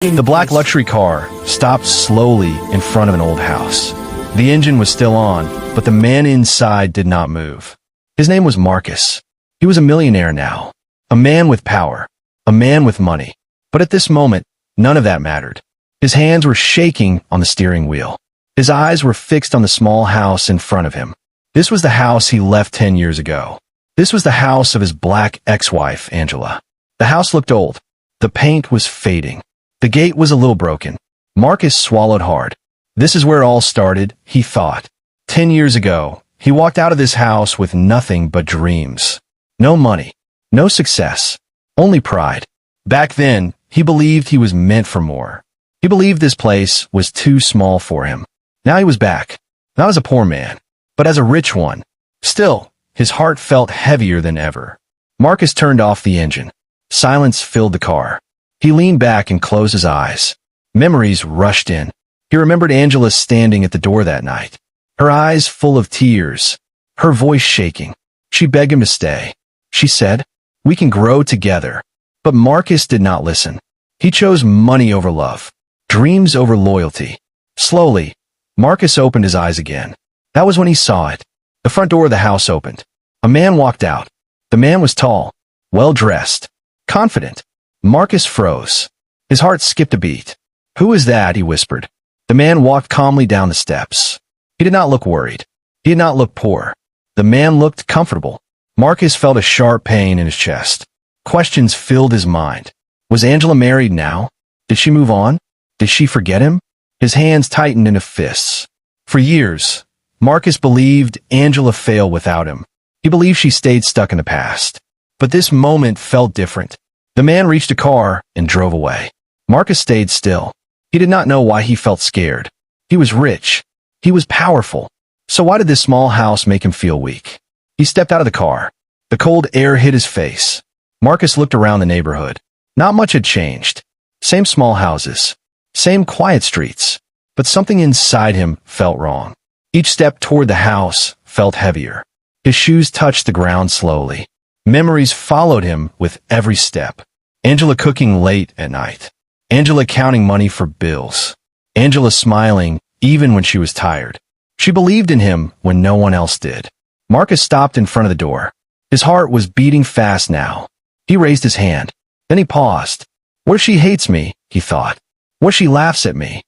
The black luxury car stopped slowly in front of an old house. The engine was still on, but the man inside did not move. His name was Marcus. He was a millionaire now. A man with power. A man with money. But at this moment, none of that mattered. His hands were shaking on the steering wheel. His eyes were fixed on the small house in front of him. This was the house he left 10 years ago. This was the house of his black ex-wife, Angela. The house looked old. The paint was fading. The gate was a little broken. Marcus swallowed hard. This is where it all started, he thought. 10 years ago, he walked out of this house with nothing but dreams. No money. No success. Only pride. Back then, he believed he was meant for more. He believed this place was too small for him. Now he was back. Not as a poor man, but as a rich one. Still, his heart felt heavier than ever. Marcus turned off the engine. Silence filled the car. He leaned back and closed his eyes. Memories rushed in. He remembered Angela standing at the door that night. Her eyes full of tears. Her voice shaking. She begged him to stay. She said, "We can grow together." But Marcus did not listen. He chose money over love. Dreams over loyalty. Slowly, Marcus opened his eyes again. That was when he saw it. The front door of the house opened. A man walked out. The man was tall, well-dressed, confident. Marcus froze. His heart skipped a beat. "Who is that?" he whispered. The man walked calmly down the steps. He did not look worried. He did not look poor. The man looked comfortable. Marcus felt a sharp pain in his chest. Questions filled his mind. Was Angela married now? Did she move on? Did she forget him? His hands tightened into fists. For years, Marcus believed Angela failed without him. He believed she stayed stuck in the past. But this moment felt different. The man reached a car and drove away. Marcus stayed still. He did not know why he felt scared. He was rich. He was powerful. So why did this small house make him feel weak? He stepped out of the car. The cold air hit his face. Marcus looked around the neighborhood. Not much had changed. Same small houses. Same quiet streets. But something inside him felt wrong. Each step toward the house felt heavier. His shoes touched the ground slowly. Memories followed him with every step. Angela cooking late at night. Angela counting money for bills. Angela smiling even when she was tired. She believed in him when no one else did. Marcus stopped in front of the door. His heart was beating fast now. He raised his hand. Then he paused. What if she hates me? He thought. What if she laughs at me?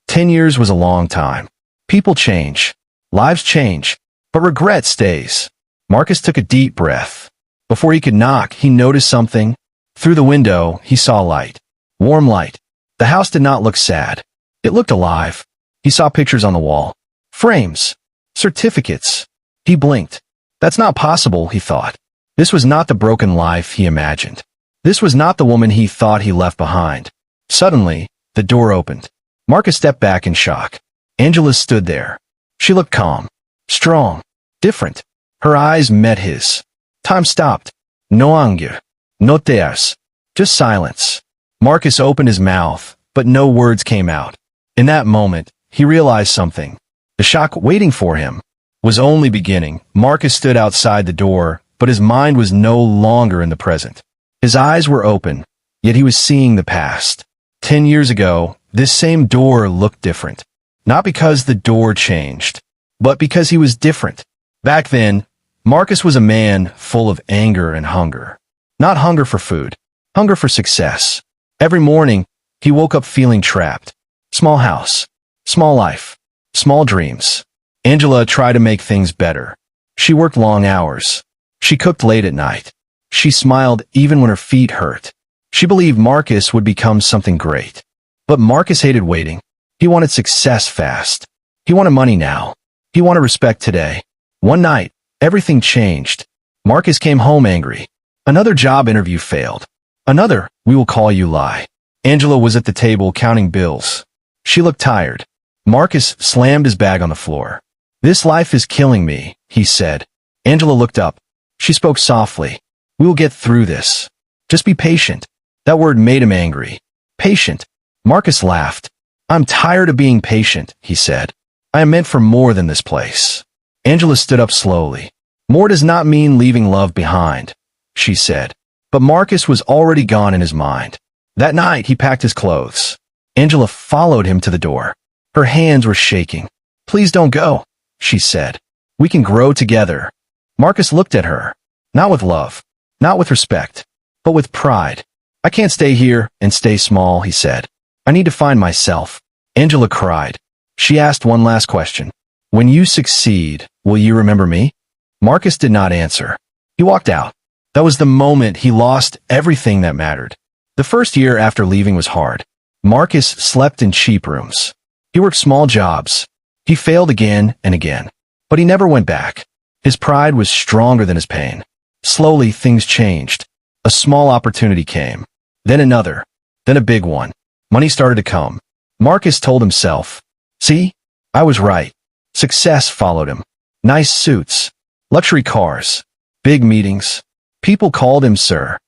10 years was a long time. People change. Lives change. But regret stays. Marcus took a deep breath. Before he could knock, he noticed something. Through the window, he saw light. Warm light. The house did not look sad. It looked alive. He saw pictures on the wall. Frames. Certificates. He blinked. That's not possible, he thought. This was not the broken life he imagined. This was not the woman he thought he left behind. Suddenly, the door opened. Marcus stepped back in shock. Angela stood there. She looked calm. Strong. Different. Her eyes met his. Time stopped. No anger. No tears. Just silence. Marcus opened his mouth, but no words came out. In that moment, he realized something. The shock waiting for him was only beginning. Marcus stood outside the door, but his mind was no longer in the present. His eyes were open, yet he was seeing the past. 10 years ago, this same door looked different. Not because the door changed, but because he was different. Back then, Marcus was a man full of anger and hunger. Not hunger for food, hunger for success. Every morning, he woke up feeling trapped. Small house, small life, small dreams. Angela tried to make things better. She worked long hours. She cooked late at night. She smiled even when her feet hurt. She believed Marcus would become something great. But Marcus hated waiting. He wanted success fast. He wanted money now. He wanted respect today. One night, everything changed. Marcus came home angry. Another job interview failed. Another, we will call you lie. Angela was at the table counting bills. She looked tired. Marcus slammed his bag on the floor. This life is killing me, he said. Angela looked up. She spoke softly. We will get through this. Just be patient. That word made him angry. Patient. Marcus laughed. I'm tired of being patient, he said. I am meant for more than this place. Angela stood up slowly. More does not mean leaving love behind, she said. But Marcus was already gone in his mind. That night, he packed his clothes. Angela followed him to the door. Her hands were shaking. "Please don't go," she said. "We can grow together." Marcus looked at her, not with love, not with respect, but with pride. "I can't stay here and stay small," he said. "I need to find myself." Angela cried. She asked one last question. "When you succeed, will you remember me?" Marcus did not answer. He walked out. That was the moment he lost everything that mattered. The first year after leaving was hard. Marcus slept in cheap rooms. He worked small jobs. He failed again and again. But he never went back. His pride was stronger than his pain. Slowly, things changed. A small opportunity came. Then another. Then a big one. Money started to come. Marcus told himself, "See, I was right." Success followed him. Nice suits. Luxury cars. Big meetings. People called him sir.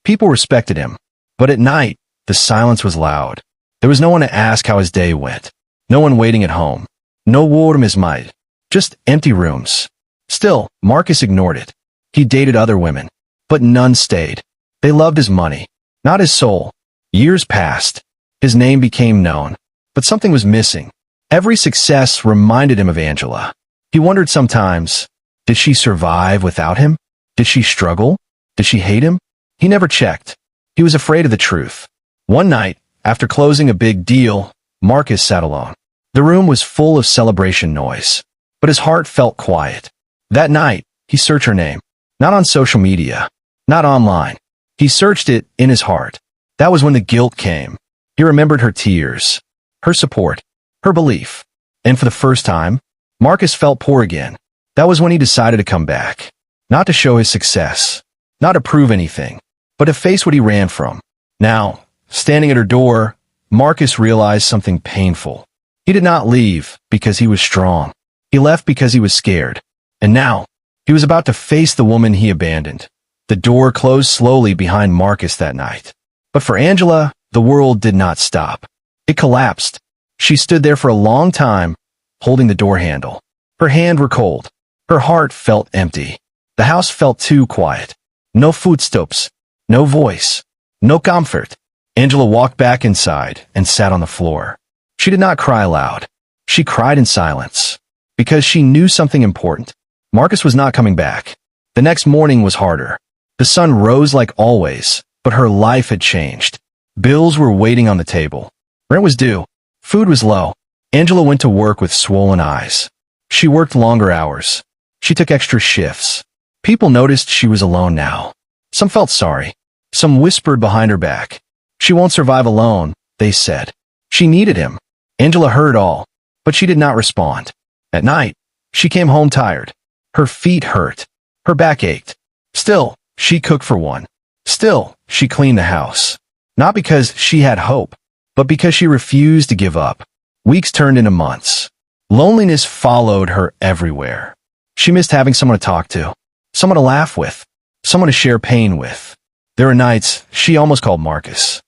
People respected him. But at night, the silence was loud. There was no one to ask how his day went. No one waiting at home. No word om his might. Just empty rooms. Still, Marcus ignored it. He dated other women. But none stayed. They loved his money, not his soul. Years passed. His name became known. But something was missing. Every success reminded him of Angela. He wondered sometimes, did she survive without him? Did she struggle? Did she hate him? He never checked. He was afraid of the truth. One night, after closing a big deal, Marcus sat alone. The room was full of celebration noise, but his heart felt quiet. That night, he searched her name. Not on social media, not online. He searched it in his heart. That was when the guilt came. He remembered her tears, her support, her belief. And for the first time, Marcus felt poor again. That was when he decided to come back. Not to show his success, not to prove anything, but to face what he ran from. Now, standing at her door, Marcus realized something painful. He did not leave because he was strong. He left because he was scared. And now, he was about to face the woman he abandoned. The door closed slowly behind Marcus that night. But for Angela, the world did not stop. It collapsed. She stood there for a long time, holding the door handle. Her hands were cold. Her heart felt empty. The house felt too quiet. No footsteps, no voice, no comfort. Angela walked back inside and sat on the floor. She did not cry aloud. She cried in silence. Because she knew something important. Marcus was not coming back. The next morning was harder. The sun rose like always, but her life had changed. Bills were waiting on the table. Rent was due. Food was low. Angela went to work with swollen eyes. She worked longer hours. She took extra shifts. People noticed she was alone now. Some felt sorry. Some whispered behind her back. "She won't survive alone," they said. She needed him. Angela heard all, but she did not respond. At night, she came home tired. Her feet hurt. Her back ached. Still, she cooked for one. Still, she cleaned the house. Not because she had hope, but because she refused to give up. Weeks turned into months. Loneliness followed her everywhere. She missed having someone to talk to, someone to laugh with, someone to share pain with. There were nights she almost called Marcus.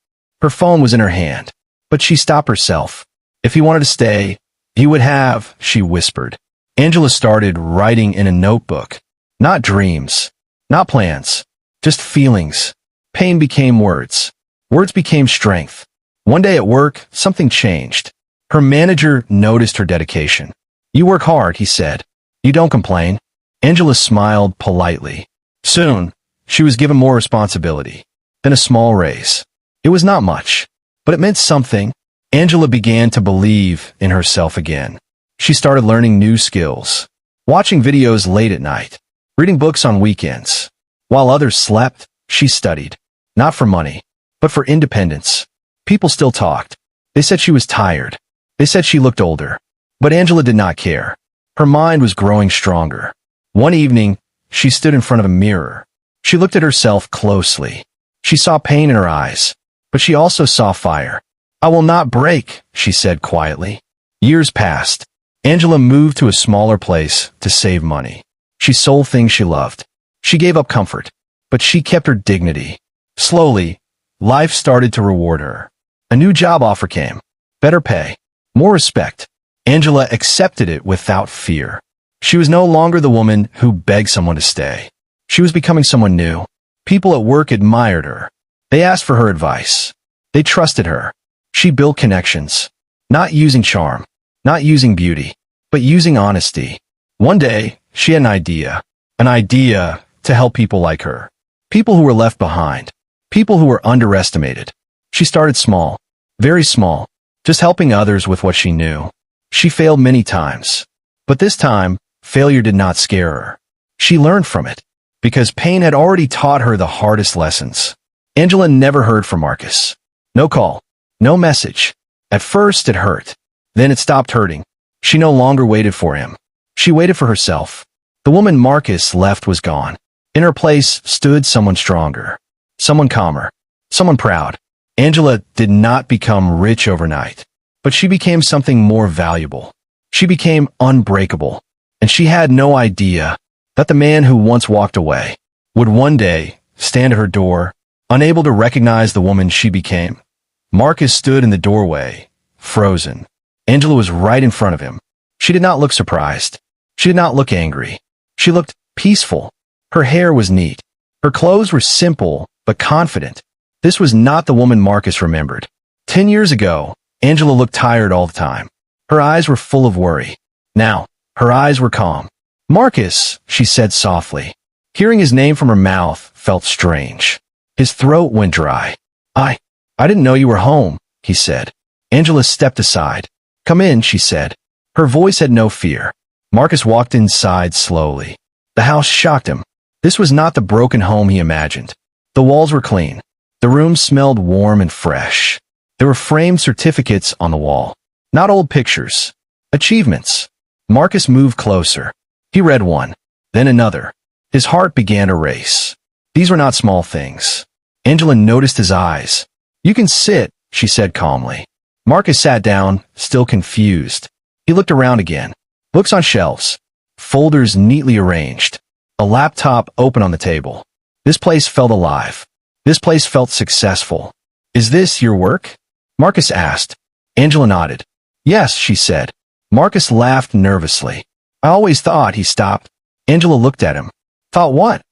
Her phone was in her hand, but she stopped herself. If he wanted to stay, he would have, she whispered. Angela started writing in a notebook. Not dreams, not plans, just feelings. Pain became words. Words became strength. One day at work, something changed. Her manager noticed her dedication. "You work hard," he said. "You don't complain." Angela smiled politely. Soon, she was given more responsibility, then a small raise. It was not much, but it meant something. Angela began to believe in herself again. She started learning new skills, watching videos late at night, reading books on weekends. While others slept, she studied, not for money, but for independence. People still talked. They said she was tired. They said she looked older. But Angela did not care. Her mind was growing stronger. One evening, she stood in front of a mirror. She looked at herself closely. She saw pain in her eyes, but she also saw fire. "I will not break," she said quietly. Years passed. Angela moved to a smaller place to save money. She sold things she loved. She gave up comfort, but she kept her dignity. Slowly, life started to reward her. A new job offer came. Better pay. More respect. Angela accepted it without fear. She was no longer the woman who begged someone to stay. She was becoming someone new. People at work admired her. They asked for her advice. They trusted her. She built connections, not using charm, not using beauty, but using honesty. One day, she had an idea to help people like her, people who were left behind, people who were underestimated. She started small, very small, just helping others with what she knew. She failed many times, but this time, failure did not scare her. She learned from it, because pain had already taught her the hardest lessons. Angela never heard from Marcus. No call, no message. At first, it hurt. Then it stopped hurting. She no longer waited for him. She waited for herself. The woman Marcus left was gone. In her place stood someone stronger, someone calmer, someone proud. Angela did not become rich overnight, but she became something more valuable. She became unbreakable, and she had no idea that the man who once walked away would one day stand at her door, unable to recognize the woman she became. Marcus stood in the doorway, frozen. Angela was right in front of him. She did not look surprised. She did not look angry. She looked peaceful. Her hair was neat. Her clothes were simple, but confident. This was not the woman Marcus remembered. 10 years ago, Angela looked tired all the time. Her eyes were full of worry. Now, her eyes were calm. Marcus, she said softly. Hearing his name from her mouth felt strange. His throat went dry. I didn't know you were home, he said. Angela stepped aside. Come in, she said. Her voice had no fear. Marcus walked inside slowly. The house shocked him. This was not the broken home he imagined. The walls were clean. The room smelled warm and fresh. There were framed certificates on the wall. Not old pictures. Achievements. Marcus moved closer. He read one, then another. His heart began to race. These were not small things. Angela noticed his eyes. You can sit, she said calmly. Marcus sat down, still confused. He looked around again. Books on shelves. Folders neatly arranged. A laptop open on the table. This place felt alive. This place felt successful. Is this your work? Marcus asked. Angela nodded. Yes, she said. Marcus laughed nervously. I always thought, he stopped. Angela looked at him. Thought what?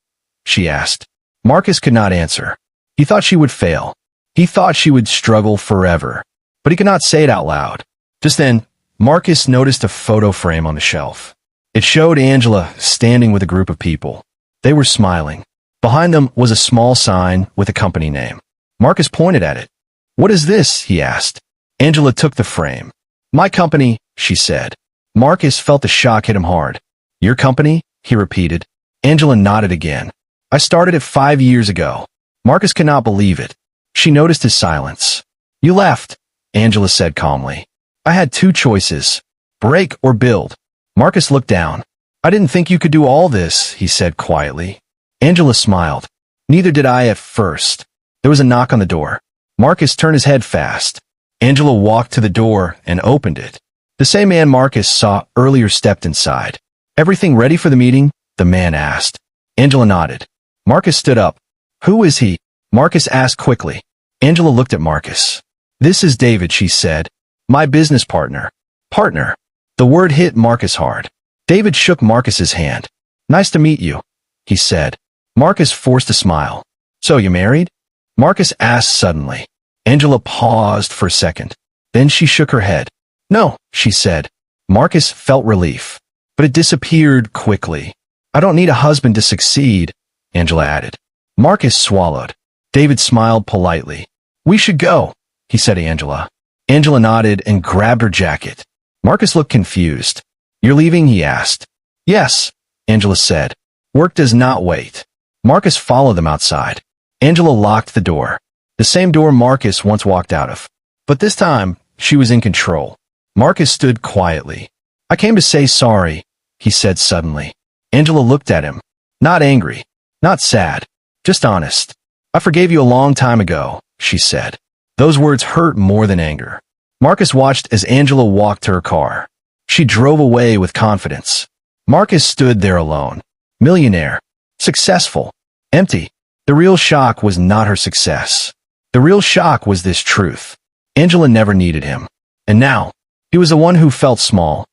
She asked. Marcus could not answer. He thought she would fail. He thought she would struggle forever. But he could not say it out loud. Just then, Marcus noticed a photo frame on the shelf. It showed Angela standing with a group of people. They were smiling. Behind them was a small sign with a company name. Marcus pointed at it. What is this? He asked. Angela took the frame. My company, she said. Marcus felt the shock hit him hard. Your company? He repeated. Angela nodded again. I started it 5 years ago. Marcus could not believe it. She noticed his silence. You left, Angela said calmly. I had two choices, break or build. Marcus looked down. I didn't think you could do all this, he said quietly. Angela smiled. Neither did I at first. There was a knock on the door. Marcus turned his head fast. Angela walked to the door and opened it. The same man Marcus saw earlier stepped inside. Everything ready for the meeting? The man asked. Angela nodded. Marcus stood up. Who is he? Marcus asked quickly. Angela looked at Marcus. This is David, she said. My business partner. Partner. The word hit Marcus hard. David shook Marcus's hand. Nice to meet you, he said. Marcus forced a smile. So you married? Marcus asked suddenly. Angela paused for a second. Then she shook her head. No, she said. Marcus felt relief, but it disappeared quickly. I don't need a husband to succeed, Angela added. Marcus swallowed. David smiled politely. We should go, he said to Angela. Angela nodded and grabbed her jacket. Marcus looked confused. You're leaving? He asked. Yes, Angela said. Work does not wait. Marcus followed them outside. Angela locked the door. The same door Marcus once walked out of. But this time, she was in control. Marcus stood quietly. I came to say sorry, he said suddenly. Angela looked at him. Not angry. Not sad. Just honest. I forgave you a long time ago, she said. Those words hurt more than anger. Marcus watched as Angela walked to her car. She drove away with confidence. Marcus stood there alone. Millionaire. Successful. Empty. The real shock was not her success. The real shock was this truth. Angela never needed him. And now, he was the one who felt small.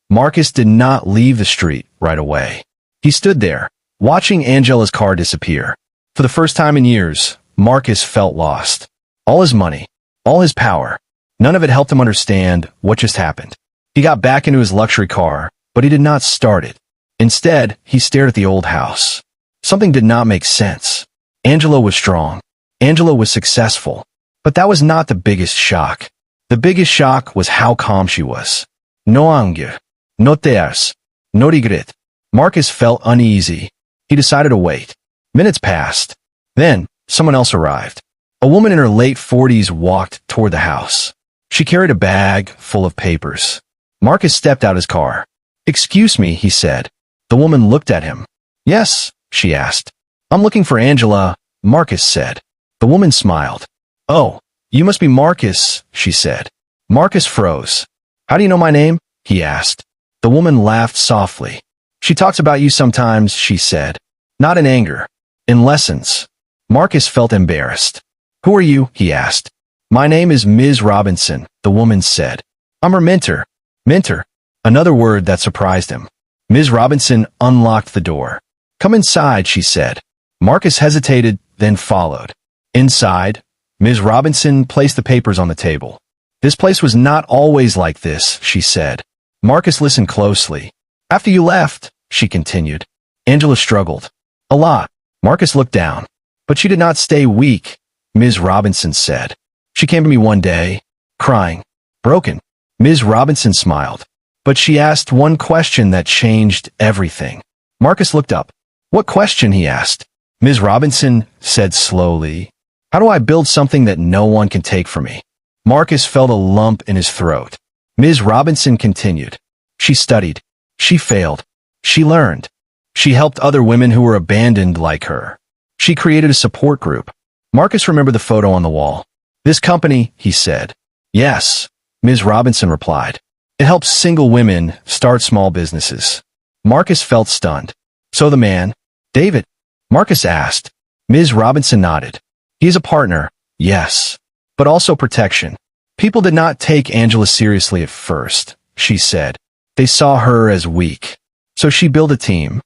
Marcus did not leave the street right away. He stood there, watching Angela's car disappear. For the first time in years, Marcus felt lost. All his money, all his power, None of it helped him understand what just happened. He got back into his luxury car, but he did not start it. Instead, he stared at the old house. Something did not make sense. Angela was strong. Angela was successful. But that was not the biggest shock. The biggest shock was how calm she was. No anger, no tears, no regret. Marcus felt uneasy. He decided to wait. Minutes passed. Then, someone else arrived. A woman in her late 40s walked toward the house. She carried a bag full of papers. Marcus stepped out his car. "Excuse me," he said. The woman looked at him. "Yes," she asked. "I'm looking for Angela," Marcus said. The woman smiled. "Oh, you must be Marcus," she said. Marcus froze. "How do you know my name?" he asked. The woman laughed softly. "She talks about you sometimes," she said. Not in anger. In lessons. Marcus felt embarrassed. "Who are you?" he asked. "My name is Ms. Robinson," the woman said. "I'm her mentor." Mentor. Another word that surprised him. Ms. Robinson unlocked the door. "Come inside," she said. Marcus hesitated, then followed. Inside, Ms. Robinson placed the papers on the table. "This place was not always like this," she said. Marcus listened closely. "After you left," she continued. Angela struggled. "A lot." Marcus looked down. "But she did not stay weak," Ms. Robinson said. "She came to me one day, crying, broken." Ms. Robinson smiled. But she asked one question that changed everything. Marcus looked up. "What question?" he asked. Ms. Robinson said slowly, "How do I build something that no one can take from me?" Marcus felt a lump in his throat. Ms. Robinson continued. "She studied. She failed. She learned. She helped other women who were abandoned like her. She created a support group." Marcus remembered the photo on the wall. "This company," he said. "Yes," Ms. Robinson replied. "It helps single women start small businesses." Marcus felt stunned. "So the man, David?" Marcus asked. Ms. Robinson nodded. "He's a partner, yes, but also protection." People did not take Angela seriously at first, she said. They saw her as weak. So she built a team.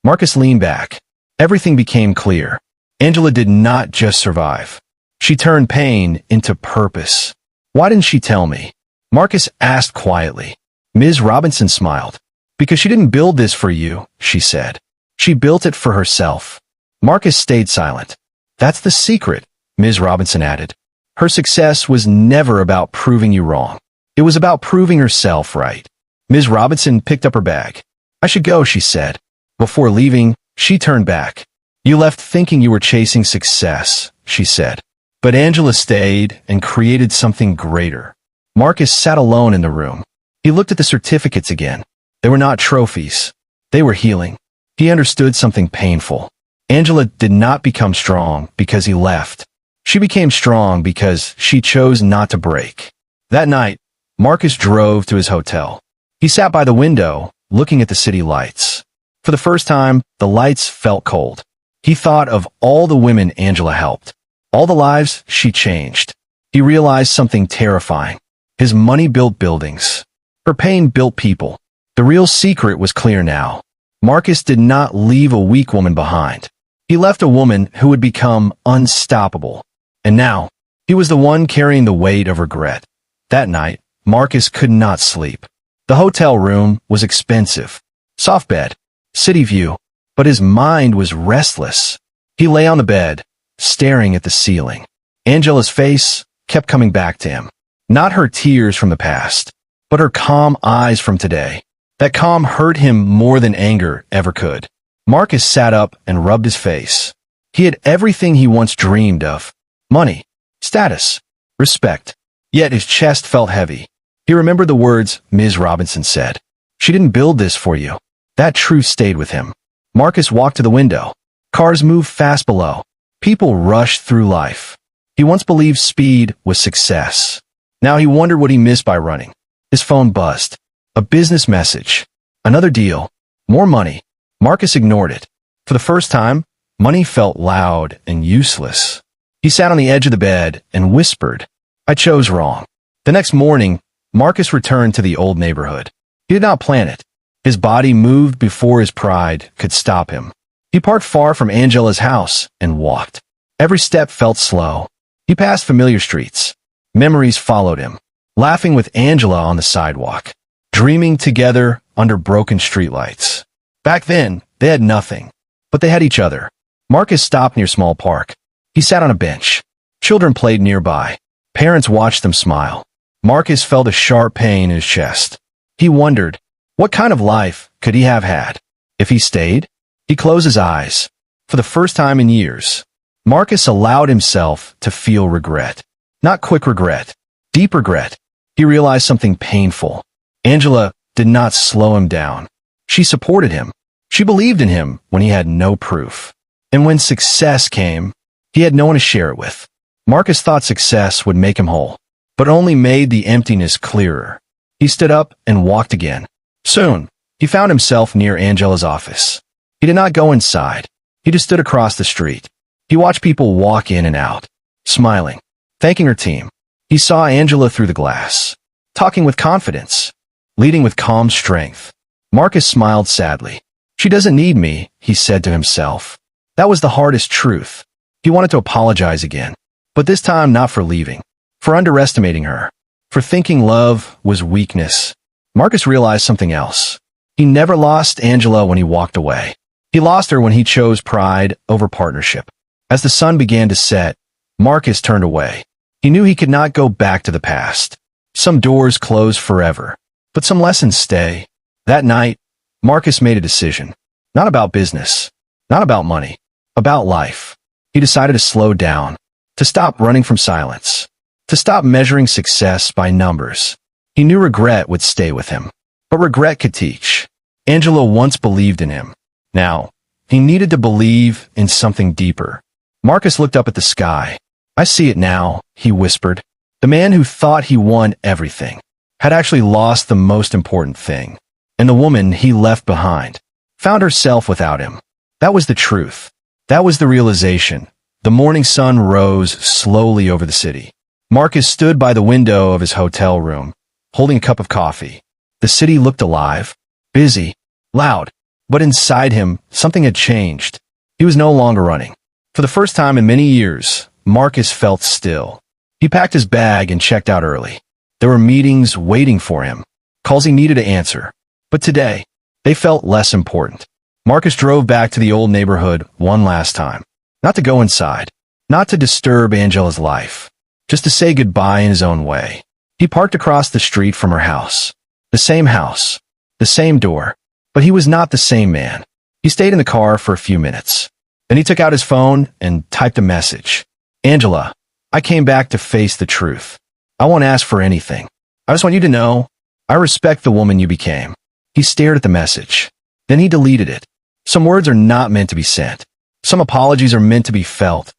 Marcus leaned back. Everything became clear. Angela did not just survive. She turned pain into purpose. "Why didn't she tell me?" Marcus asked quietly. Ms. Robinson smiled. "Because she didn't build this for you," she said. "She built it for herself." Marcus stayed silent. "That's the secret," Ms. Robinson added. "Her success was never about proving you wrong. It was about proving herself right." Ms. Robinson picked up her bag. "I should go," she said. Before leaving, she turned back. "You left thinking you were chasing success," she said. But Angela stayed and created something greater. Marcus sat alone in the room. He looked at the certificates again. They were not trophies. They were healing. He understood something painful. Angela did not become strong because he left. She became strong because she chose not to break. That night, Marcus drove to his hotel. He sat by the window, looking at the city lights. For the first time, the lights felt cold. He thought of all the women Angela helped, all the lives she changed. He realized something terrifying. His money built buildings. Her pain built people. The real secret was clear now. Marcus did not leave a weak woman behind. He left a woman who would become unstoppable. And now, he was the one carrying the weight of regret. That night, Marcus could not sleep. The hotel room was expensive. Soft bed, city view, but his mind was restless. He lay on the bed, staring at the ceiling. Angela's face kept coming back to him. Not her tears from the past, but her calm eyes from today. That calm hurt him more than anger ever could. Marcus sat up and rubbed his face. He had everything he once dreamed of. Money, status, respect. Yet his chest felt heavy. He remembered the words Ms. Robinson said. "She didn't build this for you." That truth stayed with him. Marcus walked to the window. Cars moved fast below. People rushed through life. He once believed speed was success. Now he wondered what he missed by running. His phone buzzed. A business message. Another deal. More money. Marcus ignored it. For the first time, money felt loud and useless. He sat on the edge of the bed and whispered, "I chose wrong." The next morning, Marcus returned to the old neighborhood. He did not plan it. His body moved before his pride could stop him. He parked far from Angela's house and walked. Every step felt slow. He passed familiar streets. Memories followed him. laughing with Angela on the sidewalk, dreaming together under broken streetlights. Back then, they had nothing, but they had each other. Marcus stopped near a small park. He sat on a bench. Children played nearby. Parents watched them smile. Marcus felt a sharp pain in his chest. He wondered, what kind of life could he have had if he stayed? He closed his eyes. For the first time in years, Marcus allowed himself to feel regret. Not quick regret, deep regret. He realized something painful. Angela did not slow him down. She supported him. She believed in him when he had no proof. And when success came, he had no one to share it with. Marcus thought success would make him whole, but only made the emptiness clearer. He stood up and walked again. Soon, he found himself near Angela's office. He did not go inside. He just stood across the street. He watched people walk in and out, smiling, thanking her team. He saw Angela through the glass, talking with confidence, leading with calm strength. Marcus smiled sadly. She doesn't need me, he said to himself. That was the hardest truth. He wanted to apologize again, but this time not for leaving, for underestimating her, for thinking love was weakness. Marcus realized something else. He never lost Angela when he walked away. He lost her when he chose pride over partnership. As the sun began to set, Marcus turned away. He knew he could not go back to the past. Some doors close forever, but some lessons stay. That night, Marcus made a decision. Not about business, not about money, about life. He decided to slow down, to stop running from silence, to stop measuring success by numbers. He knew regret would stay with him, but regret could teach. Angela once believed in him. Now, he needed to believe in something deeper. Marcus looked up at the sky. I see it now, he whispered. The man who thought he won everything had actually lost the most important thing. And the woman he left behind found herself without him. That was the truth. That was the realization. The morning sun rose slowly over the city. Marcus stood by the window of his hotel room, holding a cup of coffee. The city looked alive, busy, loud, but inside him, something had changed. He was no longer running. For the first time in many years, Marcus felt still. He packed his bag and checked out early. There were meetings waiting for him, calls he needed to answer. But today, they felt less important. Marcus drove back to the old neighborhood one last time. Not to go inside, not to disturb Angela's life, just to say goodbye in his own way. He parked across the street from her house. The same door, but he was not the same man. He stayed in the car for a few minutes. Then he took out his phone and typed a message. Angela, I came back to face the truth. I won't ask for anything. I just want you to know, I respect the woman you became. He stared at the message. Then he deleted it. Some words are not meant to be sent. Some apologies are meant to be felt,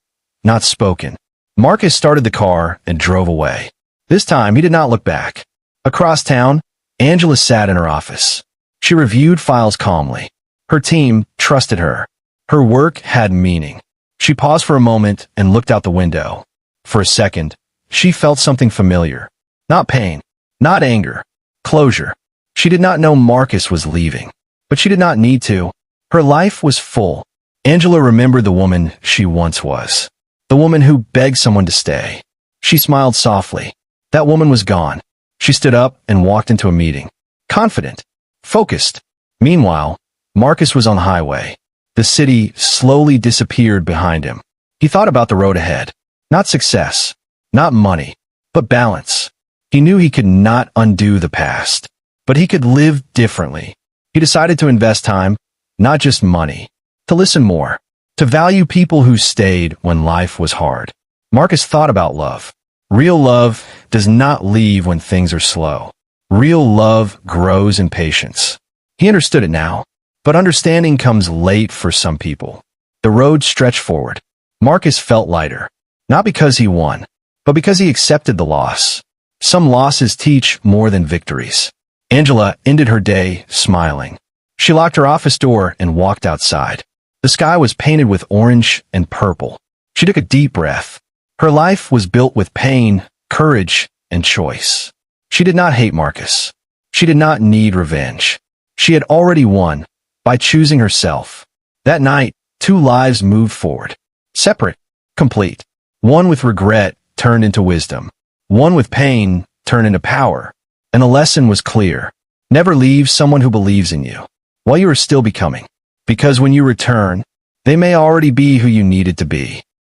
not spoken. Marcus started the car and drove away. This time, he did not look back. Across town, Angela sat in her office. She reviewed files calmly. Her team trusted her. Her work had meaning. She paused for a moment and looked out the window. For a second, she felt something familiar. Not pain, not anger, closure. She did not know Marcus was leaving, but she did not need to. Her life was full. Angela remembered the woman she once was. The woman who begged someone to stay. She smiled softly. That woman was gone. She stood up and walked into a meeting. Confident, focused. Meanwhile, Marcus was on the highway. The city slowly disappeared behind him. He thought about the road ahead. Not success, not money, but balance. He knew he could not undo the past, but he could live differently. He decided to invest time, not just money, to listen more, to value people who stayed when life was hard. Marcus thought about love. Real love does not leave when things are slow. Real love grows in patience. He understood it now, but understanding comes late for some people. The road stretched forward. Marcus felt lighter, not because he won, but because he accepted the loss. Some losses teach more than victories. Angela ended her day smiling. She locked her office door and walked outside. The sky was painted with orange and purple. She took a deep breath. Her life was built with pain, courage, and choice. She did not hate Marcus. She did not need revenge. She had already won by choosing herself. That night, two lives moved forward. Separate, complete. One with regret turned into wisdom. One with pain turn into power. And the lesson was clear. Never leave someone who believes in you while you are still becoming. Because when you return, they may already be who you needed to be.